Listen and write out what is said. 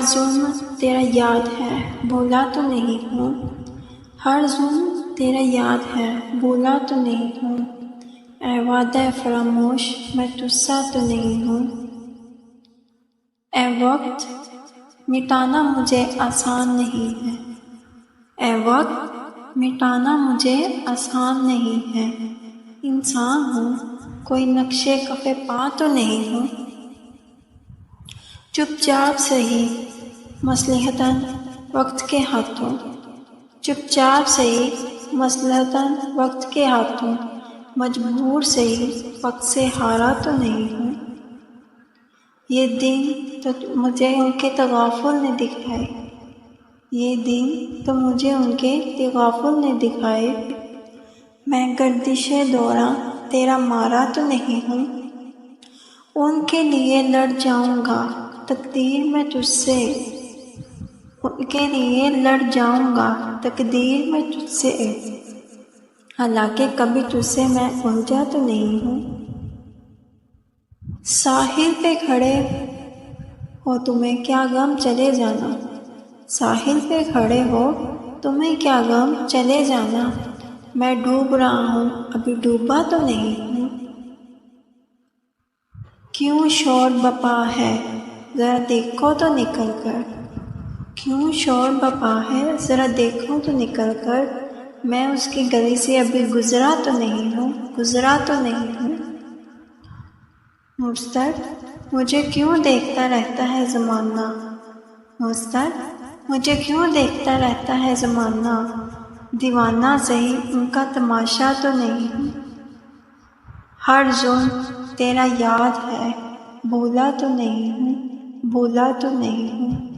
ظلم تیرا یاد ہے بھولا تو نہیں ہوں، ہر ظلم تیرا یاد ہے بھولا تو نہیں ہوں، اے وعدہ فراموش میں تجھ سا تو نہیں ہوں۔ اے وقت مٹانا مجھے آسان نہیں ہے، اے وقت مٹانا مجھے آسان نہیں ہے، انسان ہوں کوئی نقش کف پا تو نہیں ہوں۔ چپ چاپ سہی مصلحتاً وقت کے ہاتھوں، چپ چاپ سہی مصلحتاً وقت کے ہاتھوں، مجبور سہی وقت سے ہارا تو نہیں ہوں۔ یہ دن تو مجھے ان کے تغافل نے دکھائے، یہ دن تو مجھے ان کے تغافل نے دکھائے، میں گردش دوران تیرا مارا تو نہیں ہوں۔ ان کے لیے لڑ جاؤں گا تقدیر میں تجھ سے، ان کے لیے لڑ جاؤں گا تقدیر میں تجھ سے، حالانکہ کبھی تجھ سے میں الجھا تو نہیں ہوں۔ ساحل پہ کھڑے ہو تمہیں کیا غم چلے جانا، ساحل پہ کھڑے ہو تمہیں کیا غم چلے جانا، میں ڈوب رہا ہوں ابھی ڈوبا تو نہیں ہوں۔ کیوں شور بپا ہے ذرا دیکھو تو نکل کر، کیوں شور بپا ہے ذرا دیکھو تو نکل کر، میں اس کی گلی سے ابھی گزرا تو نہیں ہوں، گزرا تو نہیں ہوں۔ مضطر مجھے کیوں دیکھتا رہتا ہے زمانہ، مضطر مجھے کیوں دیکھتا رہتا ہے زمانہ، دیوانہ سہی ان کا تماشا تو نہیں ہوں۔ ہر ظلم تیرا یاد ہے بھولا تو نہیں ہوں، بھولا تو نہیں ہوں۔